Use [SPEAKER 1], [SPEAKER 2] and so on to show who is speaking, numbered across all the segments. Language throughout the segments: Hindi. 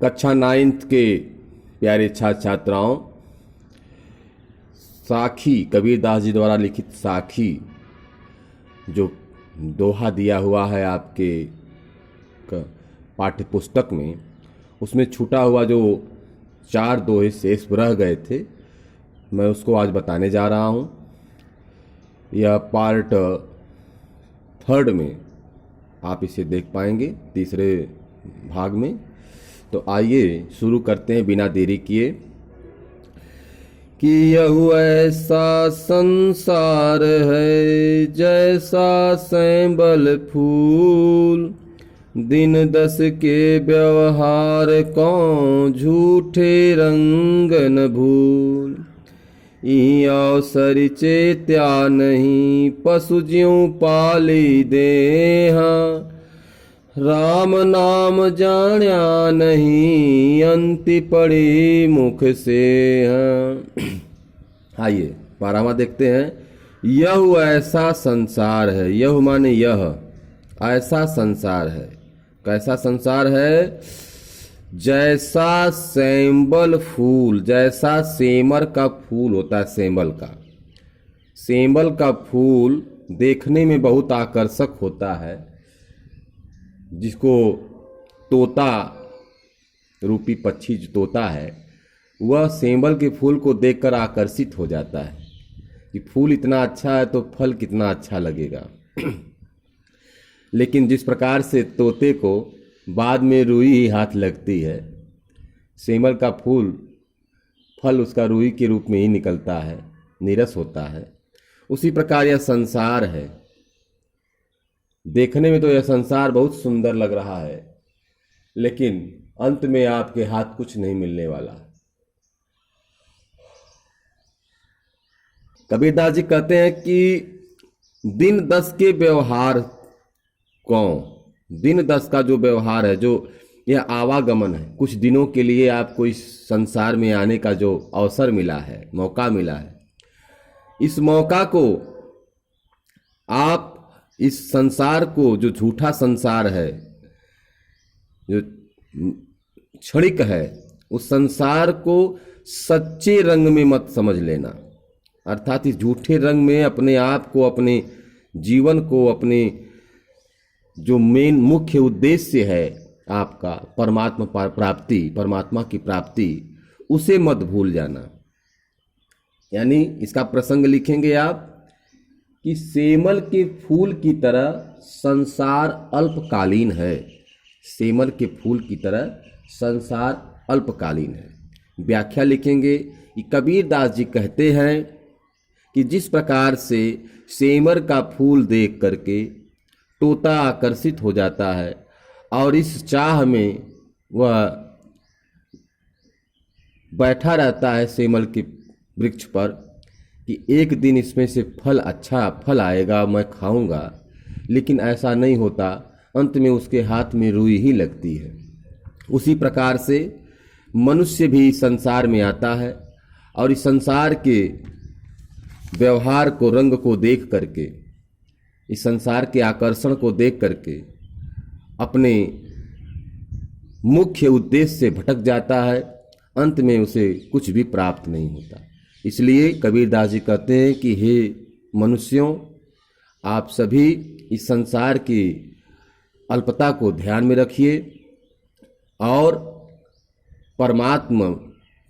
[SPEAKER 1] कक्षा 9th के प्यारे छात्र छात्राओं, साखी कबीरदास जी द्वारा लिखित साखी जो दोहा दिया हुआ है आपके पाठ्य पुस्तक में, उसमें छूटा हुआ जो 4 दोहे शेष रह गए थे, मैं उसको आज बताने जा रहा हूँ। यह पार्ट 3rd में आप इसे देख पाएंगे, तीसरे भाग में। तो आइए शुरू करते हैं बिना देरी किए। कि यह ऐसा संसार है जैसा सैंबल फूल, दिन 10 के व्यवहार कौन झूठे रंग न भूल। ई अवसर चेत्या नहीं पशु ज्यों पाली देहा, राम नाम जान्या नहीं अंति पड़ी मुख से। आइए 12वां देखते हैं। यह ऐसा संसार है, यह माने यह ऐसा संसार है। कैसा संसार है? जैसा सेंबल फूल, जैसा सेमर का फूल होता है, सेंबल का। सेंबल का फूल देखने में बहुत आकर्षक होता है, जिसको तोता रूपी पक्षी जो तोता है, वह सेंबल के फूल को देखकर आकर्षित हो जाता है कि फूल इतना अच्छा है तो फल कितना अच्छा लगेगा। लेकिन जिस प्रकार से तोते को बाद में रुई ही हाथ लगती है, सेमल का फल उसका रुई के रूप में ही निकलता है, नीरस होता है। उसी प्रकार यह संसार है। देखने में तो यह संसार बहुत सुंदर लग रहा है, लेकिन अंत में आपके हाथ कुछ नहीं मिलने वाला। कबीरदास जी कहते हैं कि दिन 10 के व्यवहार कौन, दिन 10 का जो व्यवहार है, जो यह आवागमन है, कुछ दिनों के लिए आपको इस संसार में आने का जो अवसर मिला है, मौका मिला है, इस मौका को आप इस संसार को, जो झूठा संसार है, जो क्षणिक है, उस संसार को सच्चे रंग में मत समझ लेना। अर्थात इस झूठे रंग में अपने आप को, अपने जीवन को, अपने जो मेन मुख्य उद्देश्य है आपका परमात्मा प्राप्ति, परमात्मा की प्राप्ति, उसे मत भूल जाना। यानी इसका प्रसंग लिखेंगे आप कि सेमल के फूल की तरह संसार अल्पकालीन है। सेमल के फूल की तरह संसार अल्पकालीन है। व्याख्या लिखेंगे कि कबीरदास जी कहते हैं कि जिस प्रकार से सेमर का फूल देख करके तोता आकर्षित हो जाता है और इस चाह में वह बैठा रहता है सेमल के वृक्ष पर कि एक दिन इसमें से अच्छा फल आएगा, मैं खाऊंगा, लेकिन ऐसा नहीं होता, अंत में उसके हाथ में रुई ही लगती है। उसी प्रकार से मनुष्य भी इस संसार में आता है और इस संसार के व्यवहार को, रंग को देख करके, इस संसार के आकर्षण को देख करके अपने मुख्य उद्देश्य से भटक जाता है, अंत में उसे कुछ भी प्राप्त नहीं होता। इसलिए कबीरदास जी कहते हैं कि हे मनुष्यों, आप सभी इस संसार की अल्पता को ध्यान में रखिए और परमात्मा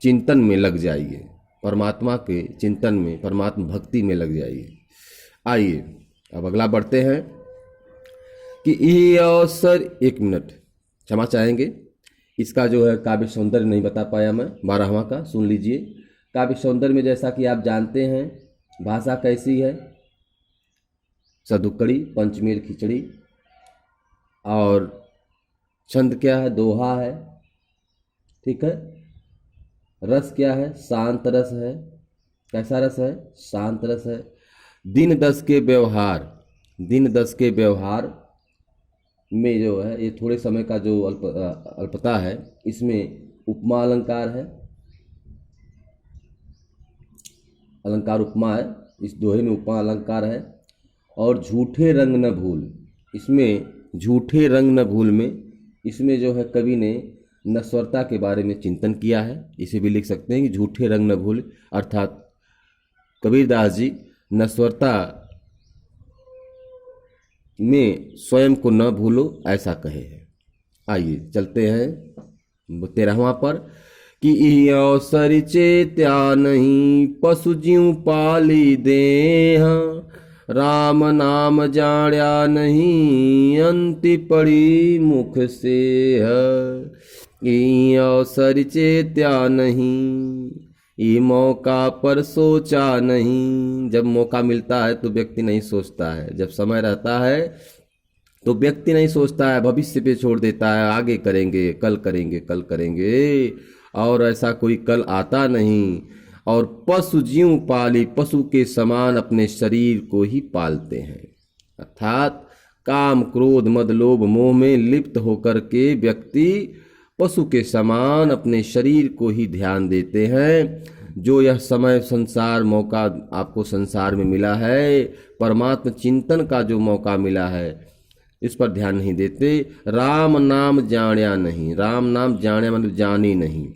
[SPEAKER 1] चिंतन में लग जाइए, परमात्मा के चिंतन में, परमात्मा भक्ति में लग जाइए। आइए अब अगला बढ़ते हैं कि ये अवसर, 1 मिनट क्षमा चाहेंगे, इसका जो है काव्य सौंदर्य नहीं बता पाया मैं, 12वां का सुन लीजिए। काव्य सौंदर्य में जैसा कि आप जानते हैं, भाषा कैसी है? सदुक्कड़ी, पंचमेल खिचड़ी, और छंद क्या है? दोहा है, ठीक है। रस क्या है? शांत रस है। कैसा रस है? शांत रस है। दिन 10 के व्यवहार, दिन 10 के व्यवहार में जो है, ये थोड़े समय का जो अल्पता है, इसमें उपमा अलंकार है, अलंकार उपमा है, इस दोहे में उपमा अलंकार है। और झूठे रंग न भूल, इसमें झूठे रंग न भूल में इसमें जो है कवि ने नश्वरता के बारे में चिंतन किया है। इसे भी लिख सकते हैं कि झूठे रंग न भूल, अर्थात कबीरदास जी नश्वरता में स्वयं को न भूलो ऐसा कहे हैं। आइए चलते हैं 13वां पर कि इहि अवसर चेत्या नहीं पशु जीव पाली देह, राम नाम जाण्या नहीं अंति पड़ी मुख से। इहि अवसर चेत्या नहीं, ये मौका पर सोचा नहीं। जब मौका मिलता है तो व्यक्ति नहीं सोचता है, जब समय रहता है तो व्यक्ति नहीं सोचता है, भविष्य पे छोड़ देता है, आगे करेंगे, कल करेंगे, कल करेंगे, और ऐसा कोई कल आता नहीं। और पशु जीव पाली, पशु के समान अपने शरीर को ही पालते हैं, अर्थात काम क्रोध मद लोभ मोह में लिप्त होकर के व्यक्ति पशु के समान अपने शरीर को ही ध्यान देते हैं। जो यह समय संसार मौका आपको संसार में मिला है, परमात्मा चिंतन का जो मौका मिला है, इस पर ध्यान नहीं देते। राम नाम जाण्या नहीं, राम नाम जाण्या मतलब जानी नहीं।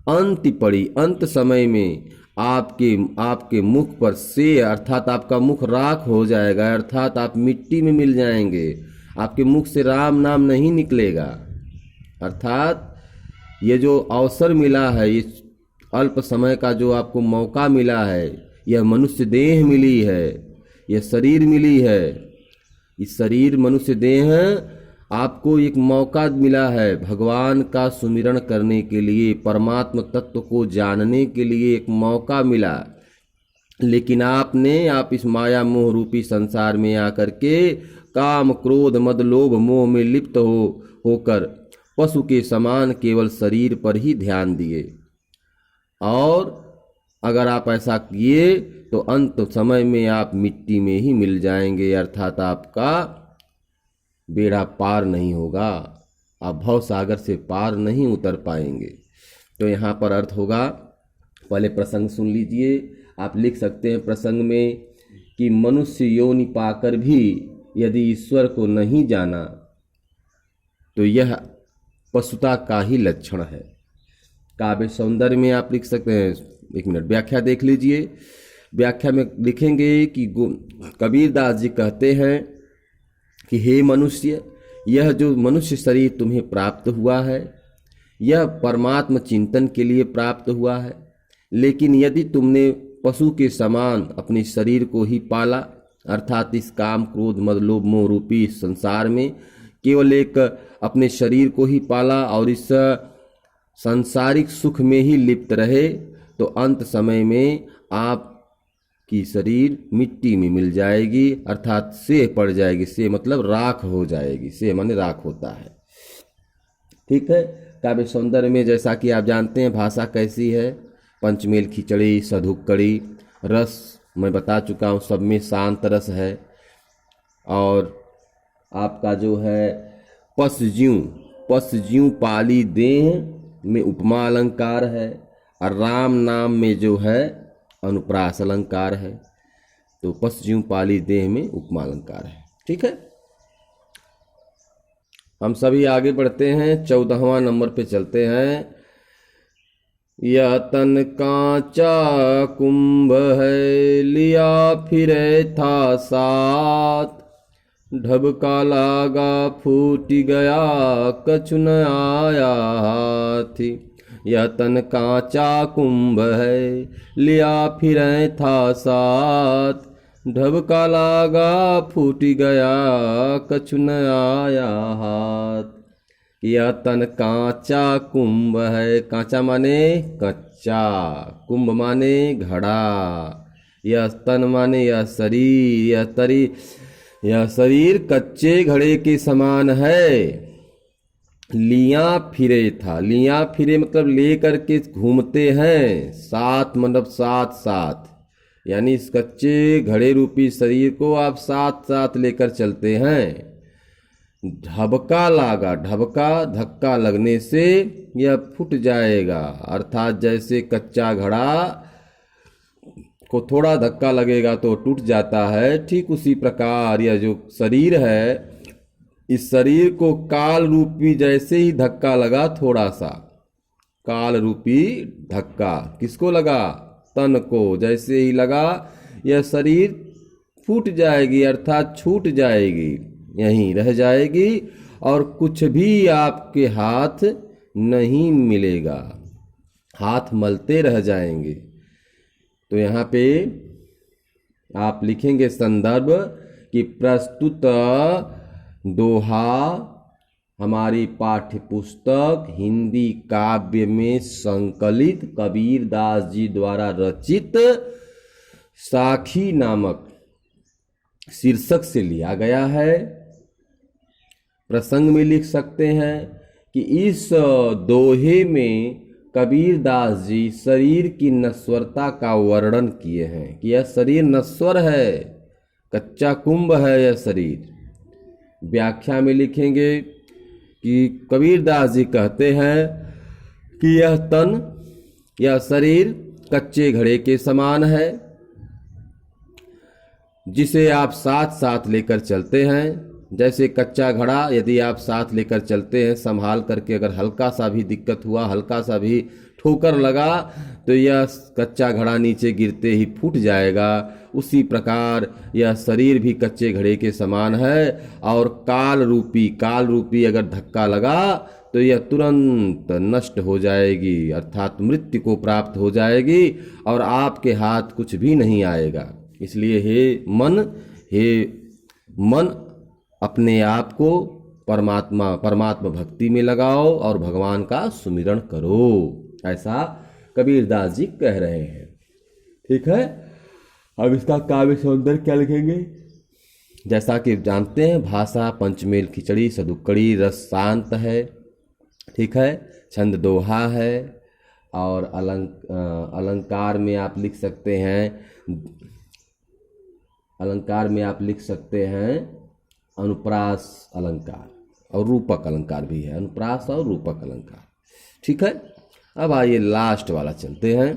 [SPEAKER 1] अंत पड़ी, अंत समय में आपके मुख पर से, अर्थात आपका मुख राख हो जाएगा, अर्थात आप मिट्टी में मिल जाएंगे, आपके मुख से राम नाम नहीं निकलेगा। अर्थात ये जो अवसर मिला है, ये अल्प समय का जो आपको मौका मिला है, यह मनुष्य देह मिली है, यह शरीर मिली है, इस शरीर मनुष्य देह आपको एक मौका मिला है भगवान का सुमिरन करने के लिए, परमात्मा तत्व को जानने के लिए एक मौका मिला। लेकिन आप इस माया मोह रूपी संसार में आकर के काम क्रोध मद लोभ मोह में लिप्त होकर पशु के समान केवल शरीर पर ही ध्यान दिए। और अगर आप ऐसा किए तो अंत समय में आप मिट्टी में ही मिल जाएंगे, अर्थात आपका बेड़ा पार नहीं होगा, आप भव सागर से पार नहीं उतर पाएंगे। तो यहाँ पर अर्थ होगा, पहले प्रसंग सुन लीजिए। आप लिख सकते हैं प्रसंग में कि मनुष्य योनि पाकर भी यदि ईश्वर को नहीं जाना तो यह पशुता का ही लक्षण है। काव्य सौंदर्य में आप लिख सकते हैं, एक मिनट व्याख्या देख लीजिए। व्याख्या में लिखेंगे कि कबीरदास जी कहते हैं कि हे मनुष्य, यह जो मनुष्य शरीर तुम्हें प्राप्त हुआ है, यह परमात्मा चिंतन के लिए प्राप्त हुआ है। लेकिन यदि तुमने पशु के समान अपने शरीर को ही पाला, अर्थात इस काम क्रोध मद लोभ मोह रूपी संसार में केवल एक अपने शरीर को ही पाला और इस सांसारिक सुख में ही लिप्त रहे, तो अंत समय में आपकी शरीर मिट्टी में मिल जाएगी, अर्थात सेह पड़ जाएगी। सेह मतलब राख हो जाएगी, सेह माने राख होता है। ठीक है। काव्य सौंदर्य में जैसा कि आप जानते हैं भाषा कैसी है, पंचमेल खिचड़ी सधुक्कड़ी, रस मैं बता चुका हूँ, सब में शांत रस है। और आपका जो है पश ज्यों पाली देह में उपमा अलंकार है, और राम नाम में जो है अनुप्रास अलंकार है। तो पश ज्यों पाली देह में उपमा अलंकार है। ठीक है, हम सभी आगे बढ़ते हैं, 14वां नंबर पे चलते हैं। यह तन कांचा कुंभ है, लिया फिरे था साथ, ढबका लागा फूट गया कछु न आया हाथी। यह तन कांचा कुंभ है, लिया फिरे था साथ, ढबका लागा फूट गया कछु न आया हाथ। यह तन कांचा कुंभ है, कांचा माने कच्चा, कुंभ माने घड़ा। यह तन माने यह शरीर, यह शरीर कच्चे घड़े के समान है। लिया फिरे था, लिया फिरे मतलब ले करके घूमते हैं, साथ मतलब साथ साथ, यानी इस कच्चे घड़े रूपी शरीर को आप साथ साथ लेकर चलते हैं। ढबका लागा, ढबका धक्का लगने से यह फूट जाएगा, अर्थात जैसे कच्चा घड़ा को थोड़ा धक्का लगेगा तो टूट जाता है, ठीक उसी प्रकार यह जो शरीर है इस शरीर को काल रूपी जैसे ही धक्का लगा, थोड़ा सा काल रूपी धक्का किसको लगा, तन को जैसे ही लगा, यह शरीर फूट जाएगी, अर्थात छूट जाएगी, यहीं रह जाएगी और कुछ भी आपके हाथ नहीं मिलेगा, हाथ मलते रह जाएंगे। तो यहाँ पे आप लिखेंगे संदर्भ कि प्रस्तुत दोहा हमारी पाठ्य पुस्तक हिंदी काव्य में संकलित कबीरदास जी द्वारा रचित साखी नामक शीर्षक से लिया गया है। प्रसंग में लिख सकते हैं कि इस दोहे में कबीरदास जी शरीर की नश्वरता का वर्णन किए हैं कि यह शरीर नश्वर है, कच्चा कुंभ है यह शरीर। व्याख्या में लिखेंगे कि कबीरदास जी कहते हैं कि यह तन, यह शरीर कच्चे घड़े के समान है, जिसे आप साथ साथ लेकर चलते हैं। जैसे कच्चा घड़ा यदि आप साथ लेकर चलते हैं संभाल करके, अगर हल्का सा भी दिक्कत हुआ, हल्का सा भी ठोकर लगा तो यह कच्चा घड़ा नीचे गिरते ही फूट जाएगा। उसी प्रकार यह शरीर भी कच्चे घड़े के समान है और काल रूपी अगर धक्का लगा तो यह तुरंत नष्ट हो जाएगी, अर्थात मृत्यु को प्राप्त हो जाएगी और आपके हाथ कुछ भी नहीं आएगा। इसलिए हे मन अपने आप को परमात्मा भक्ति में लगाओ और भगवान का सुमिरन करो, ऐसा कबीरदास जी कह रहे हैं। ठीक है, अब इसका काव्य सौंदर्य क्या लिखेंगे। जैसा कि जानते हैं भाषा पंचमेल खिचड़ी सदुक्कड़ी, रस शांत है, ठीक है, छंद दोहा है और अलंकार में आप लिख सकते हैं अनुप्रास अलंकार और रूपक अलंकार भी है, अनुप्रास और रूपक अलंकार। ठीक है, अब आइए लास्ट वाला चलते हैं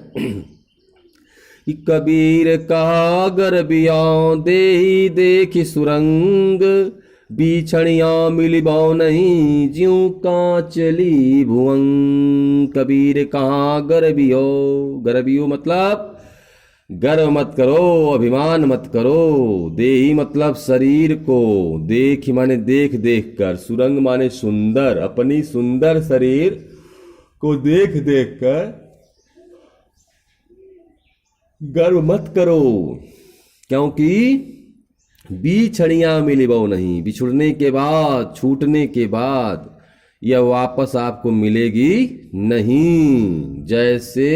[SPEAKER 1] कि कबीर का गरबियाँ देही देखी सुरंग, बिछड़िया मिलिबौ नहीं ज्यों कांचली भुवंग। कबीर कहाँ गरबियो मतलब गर्व मत करो, अभिमान मत करो। देही मतलब शरीर को, देख माने देख देख कर, सुरंग माने सुंदर, अपनी सुंदर शरीर को देख देख कर गर्व मत करो, क्योंकि बिछड़ियां मिलिबौ नहीं, बिछुड़ने के बाद, छूटने के बाद यह वापस आपको मिलेगी नहीं। जैसे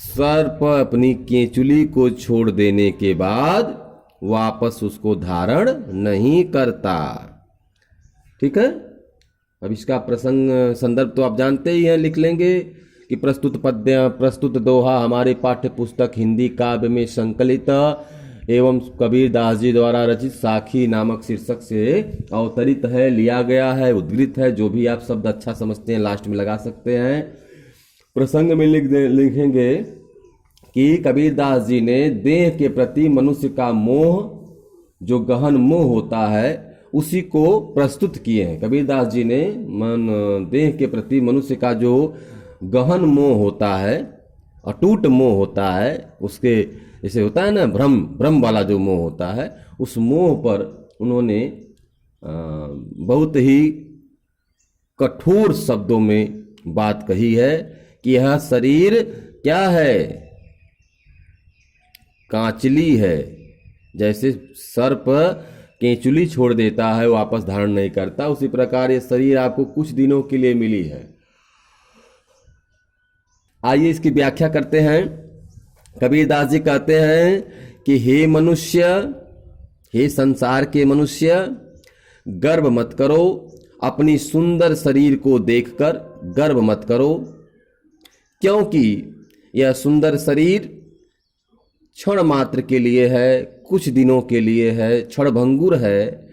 [SPEAKER 1] सर्प अपनी केंचुली को छोड़ देने के बाद वापस उसको धारण नहीं करता। ठीक है, अब इसका प्रसंग संदर्भ तो आप जानते ही हैं, लिख लेंगे कि प्रस्तुत दोहा हमारे पाठ्य पुस्तक हिंदी काव्य में संकलित एवं कबीरदास जी द्वारा रचित साखी नामक शीर्षक से अवतरित है, लिया गया है, उद्धृत है। जो भी आप शब्द अच्छा समझते हैं लास्ट में लगा सकते हैं। प्रसंग में लिखेंगे कि कबीरदास जी ने देह के प्रति मनुष्य का मोह, जो गहन मोह होता है, उसी को प्रस्तुत किए हैं। कबीरदास जी ने देह के प्रति मनुष्य का जो गहन मोह होता है, अटूट मोह होता है, उसके जैसे होता है ना भ्रम वाला जो मोह होता है, उस मोह पर उन्होंने बहुत ही कठोर शब्दों में बात कही है कि यह शरीर क्या है, कांचली है। जैसे सर्प केंचुली छोड़ देता है, वापस धारण नहीं करता, उसी प्रकार ये शरीर आपको कुछ दिनों के लिए मिली है। आइए इसकी व्याख्या करते हैं। कबीरदास जी कहते हैं कि हे मनुष्य, हे संसार के मनुष्य, गर्व मत करो, अपनी सुंदर शरीर को देखकर गर्व मत करो, क्योंकि यह सुंदर शरीर क्षण मात्र के लिए है, कुछ दिनों के लिए है, क्षणभंगुर है।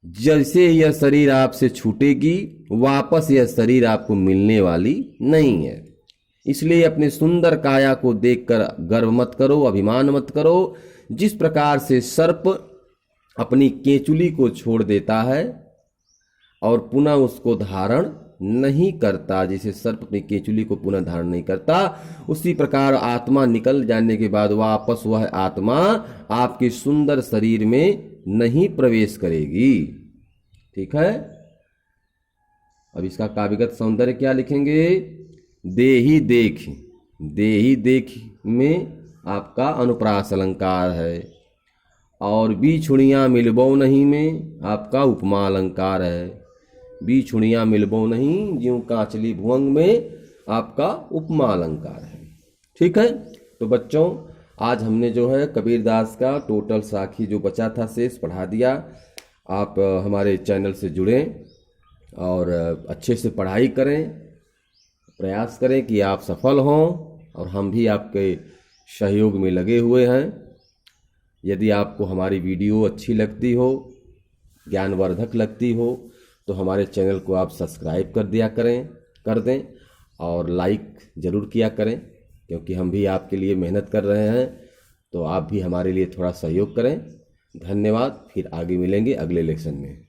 [SPEAKER 1] जैसे यह शरीर आपसे छूटेगी, वापस यह शरीर आपको मिलने वाली नहीं है। इसलिए अपने सुंदर काया को देखकर गर्व मत करो, अभिमान मत करो। जिस प्रकार से सर्प अपनी केंचुली को छोड़ देता है और पुनः उसको धारण नहीं करता। जैसे सर्प अपनी केंचुली को पुनः धारण नहीं करता, उसी प्रकार आत्मा निकल जाने के बाद वापस वह आत्मा आपके सुंदर शरीर में नहीं प्रवेश करेगी। ठीक है। अब इसका काव्यगत सौंदर्य क्या लिखेंगे? देही देख, देही देख में आपका अनुप्रास अलंकार है, और बिछुड़ियाँ मिलबो नहीं में आपका उपमा अलंकार है। बिछुड़ियाँ मिलबो नहीं ज्यों कांचली भुवंग में आपका उपमा अलंकार है। ठीक है। तो बच्चों, आज हमने जो है कबीरदास का टोटल साखी जो बचा था शेष पढ़ा दिया। आप हमारे चैनल से जुड़ें और अच्छे से पढ़ाई करें, प्रयास करें कि आप सफल हों, और हम भी आपके सहयोग में लगे हुए हैं। यदि आपको हमारी वीडियो अच्छी लगती हो, ज्ञानवर्धक लगती हो, तो हमारे चैनल को आप सब्सक्राइब कर दें और लाइक ज़रूर किया करें, क्योंकि हम भी आपके लिए मेहनत कर रहे हैं। तो आप भी हमारे लिए थोड़ा सहयोग करें। धन्यवाद। फिर आगे मिलेंगे अगले लेक्शन में।